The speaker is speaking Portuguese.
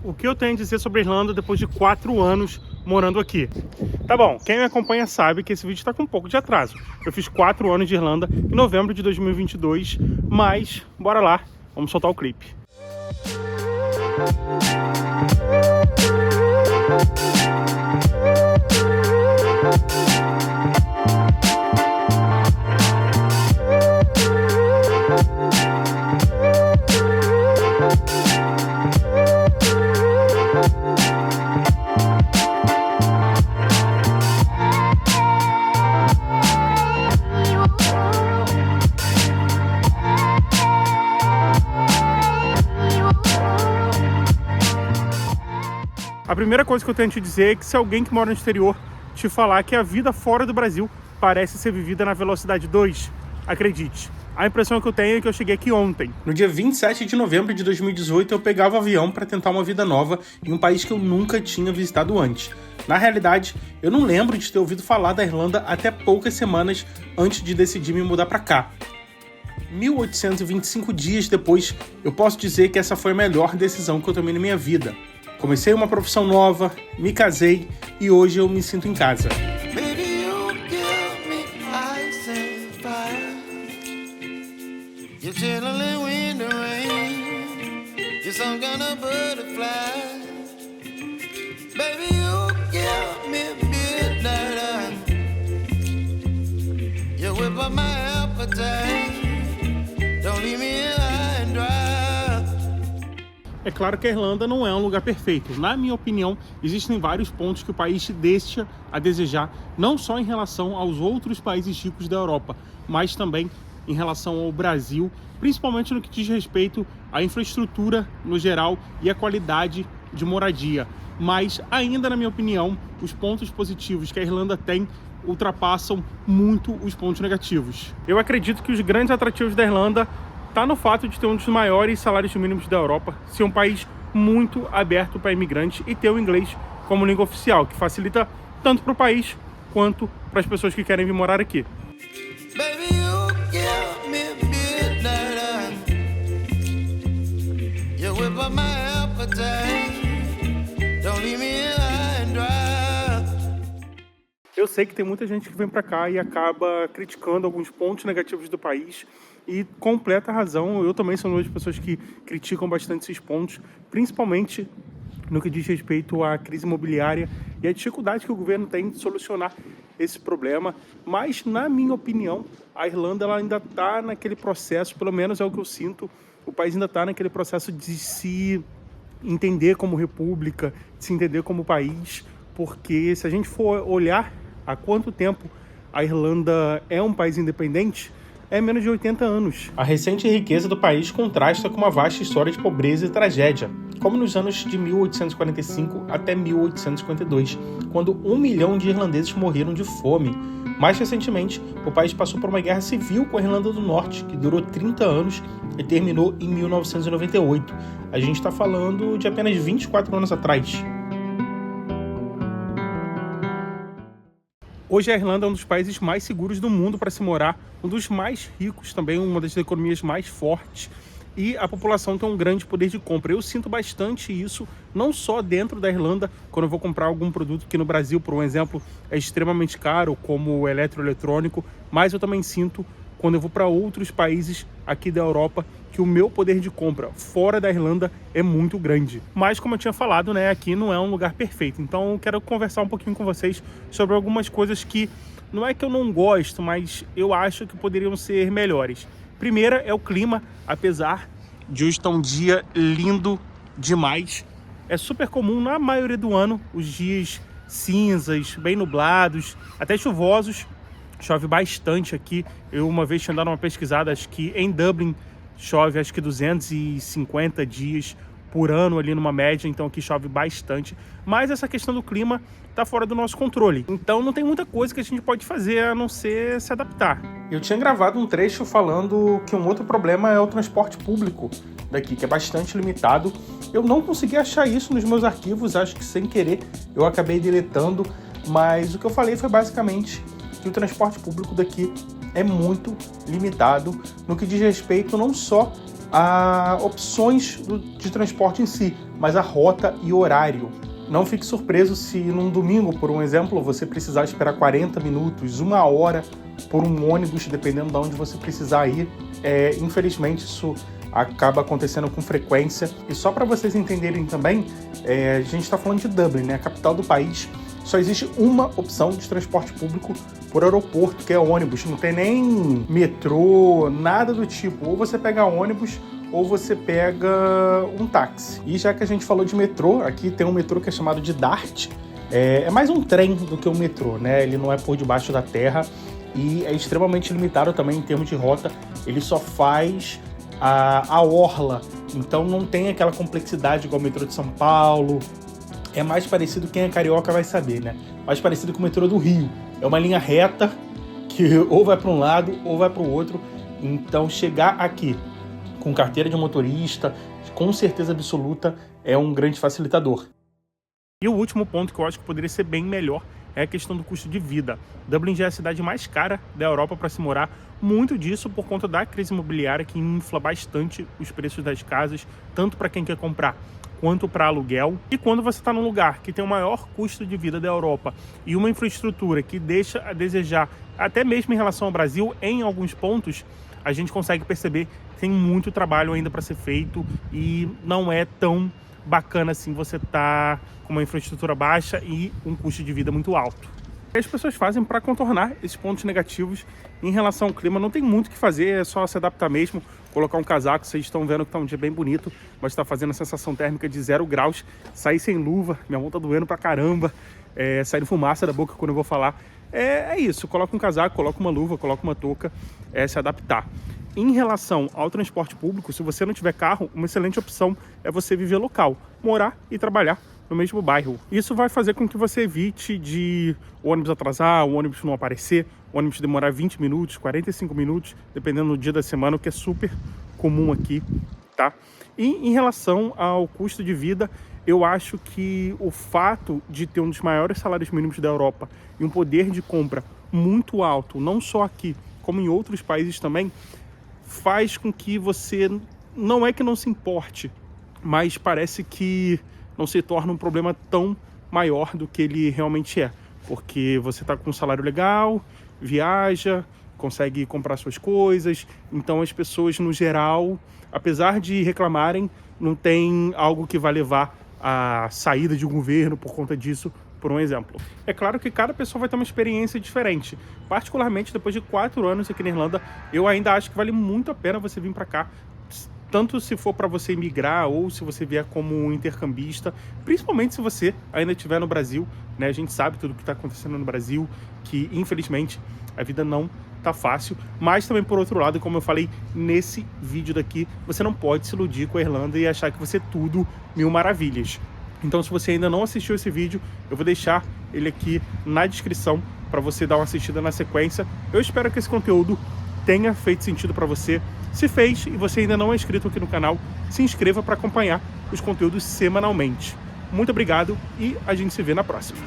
o que eu tenho a dizer sobre a Irlanda depois de 4 anos morando aqui. Tá bom, quem me acompanha sabe que esse vídeo está com um pouco de atraso. Eu fiz 4 anos de Irlanda em novembro de 2022, mas bora lá, vamos soltar o clipe. A primeira coisa que eu tenho a te dizer é que se alguém que mora no exterior te falar que a vida fora do Brasil parece ser vivida na velocidade 2, acredite. A impressão que eu tenho é que eu cheguei aqui ontem. No dia 27 de novembro de 2018, eu pegava o avião para tentar uma vida nova em um país que eu nunca tinha visitado antes. Na realidade, eu não lembro de ter ouvido falar da Irlanda até poucas semanas antes de decidir me mudar para cá. 1825 dias depois, eu posso dizer que essa foi a melhor decisão que eu tomei na minha vida. Comecei uma profissão nova, me casei e hoje eu me sinto em casa. É claro que a Irlanda não é um lugar perfeito. Na minha opinião, existem vários pontos que o país deixa a desejar, não só em relação aos outros países ricos da Europa, mas também em relação ao Brasil, principalmente no que diz respeito à infraestrutura no geral e à qualidade de moradia. Mas ainda, na minha opinião, os pontos positivos que a Irlanda tem ultrapassam muito os pontos negativos. Eu acredito que os grandes atrativos da Irlanda está no fato de ter um dos maiores salários mínimos da Europa, ser um país muito aberto para imigrantes e ter o inglês como língua oficial, que facilita tanto para o país quanto para as pessoas que querem vir morar aqui. Eu sei que tem muita gente que vem para cá e acaba criticando alguns pontos negativos do país, e completa razão. Eu também sou uma das pessoas que criticam bastante esses pontos, principalmente no que diz respeito à crise imobiliária e a dificuldade que o governo tem de solucionar esse problema. Mas, na minha opinião, a Irlanda ela ainda está naquele processo, pelo menos é o que eu sinto, o país ainda está naquele processo de se entender como república, de se entender como país, porque se a gente for olhar há quanto tempo a Irlanda é um país independente, é menos de 80 anos. A recente riqueza do país contrasta com uma vasta história de pobreza e tragédia, como nos anos de 1845 até 1852, quando 1 milhão de irlandeses morreram de fome. Mais recentemente, o país passou por uma guerra civil com a Irlanda do Norte, que durou 30 anos e terminou em 1998. A gente está falando de apenas 24 anos atrás. Hoje a Irlanda é um dos países mais seguros do mundo para se morar, um dos mais ricos também, uma das economias mais fortes, e a população tem um grande poder de compra. Eu sinto bastante isso, não só dentro da Irlanda, quando eu vou comprar algum produto que no Brasil, por um exemplo, é extremamente caro, como o eletroeletrônico, mas eu também sinto quando eu vou para outros países aqui da Europa, que o meu poder de compra fora da Irlanda é muito grande. Mas, como eu tinha falado, né, aqui não é um lugar perfeito. Então, eu quero conversar um pouquinho com vocês sobre algumas coisas que não é que eu não gosto, mas eu acho que poderiam ser melhores. Primeira é o clima. Apesar de hoje estar um dia lindo demais, é super comum na maioria do ano os dias cinzas, bem nublados, até chuvosos. Chove bastante aqui. Eu uma vez tinha dado uma pesquisada, acho que em Dublin chove acho que 250 dias por ano ali numa média, então aqui chove bastante. Mas essa questão do clima está fora do nosso controle. Então não tem muita coisa que a gente pode fazer a não ser se adaptar. Eu tinha gravado um trecho falando que um outro problema é o transporte público daqui, que é bastante limitado. Eu não consegui achar isso nos meus arquivos, acho que sem querer eu acabei deletando, mas o que eu falei foi basicamente que o transporte público daqui é muito limitado no que diz respeito não só a opções de transporte em si, mas a rota e horário. Não fique surpreso se num domingo, por um exemplo, você precisar esperar 40 minutos, 1 hora por um ônibus, dependendo de onde você precisar ir. Infelizmente, isso acaba acontecendo com frequência. E só para vocês entenderem também, a gente está falando de Dublin, né, a capital do país. Só existe uma opção de transporte público por aeroporto, que é ônibus. Não tem nem metrô, nada do tipo. Ou você pega ônibus ou você pega um táxi. E já que a gente falou de metrô, aqui tem um metrô que é chamado de DART. É mais um trem do que um metrô, né? Ele não é por debaixo da terra e é extremamente limitado também em termos de rota. Ele só faz a orla, então não tem aquela complexidade igual o metrô de São Paulo. É mais parecido, quem é carioca vai saber, né? Mais parecido com o metrô do Rio. É uma linha reta que ou vai para um lado ou vai para o outro. Então chegar aqui com carteira de motorista, com certeza absoluta, é um grande facilitador. E o último ponto que eu acho que poderia ser bem melhor é a questão do custo de vida. Dublin já é a cidade mais cara da Europa para se morar, muito disso por conta da crise imobiliária que infla bastante os preços das casas, tanto para quem quer comprar quanto para aluguel. E quando você está num lugar que tem o maior custo de vida da Europa e uma infraestrutura que deixa a desejar, até mesmo em relação ao Brasil, em alguns pontos, a gente consegue perceber que tem muito trabalho ainda para ser feito e não é tão bacana assim você tá com uma infraestrutura baixa e um custo de vida muito alto. O que as pessoas fazem para contornar esses pontos negativos em relação ao clima? Não tem muito o que fazer, é só se adaptar mesmo, colocar um casaco. Vocês estão vendo que tá um dia bem bonito, mas está fazendo a sensação térmica de 0 graus, sair sem luva, minha mão tá doendo pra caramba, saindo fumaça da boca quando eu vou falar. É isso, coloca um casaco, coloca uma luva, coloca uma touca, se adaptar. Em relação ao transporte público, se você não tiver carro, uma excelente opção é você viver local, morar e trabalhar no mesmo bairro. Isso vai fazer com que você evite de o ônibus atrasar, o ônibus não aparecer, o ônibus demorar 20 minutos, 45 minutos, dependendo do dia da semana, o que é super comum aqui, tá? E em relação ao custo de vida, eu acho que o fato de ter um dos maiores salários mínimos da Europa e um poder de compra muito alto, não só aqui, como em outros países também, faz com que você, não é que não se importe, mas parece que não se torna um problema tão maior do que ele realmente é. Porque você está com um salário legal, viaja, consegue comprar suas coisas, então as pessoas no geral, apesar de reclamarem, não tem algo que vai levar à saída de um governo por conta disso, por um exemplo. É claro que cada pessoa vai ter uma experiência diferente. Particularmente, depois de 4 anos aqui na Irlanda, eu ainda acho que vale muito a pena você vir para cá, tanto se for para você emigrar ou se você vier como intercambista, principalmente se você ainda estiver no Brasil, né? A gente sabe tudo o que está acontecendo no Brasil, que infelizmente a vida não tá fácil, mas também por outro lado, como eu falei nesse vídeo daqui, você não pode se iludir com a Irlanda e achar que vai ser tudo mil maravilhas. Então, se você ainda não assistiu esse vídeo, eu vou deixar ele aqui na descrição para você dar uma assistida na sequência. Eu espero que esse conteúdo tenha feito sentido para você. Se fez e você ainda não é inscrito aqui no canal, se inscreva para acompanhar os conteúdos semanalmente. Muito obrigado e a gente se vê na próxima.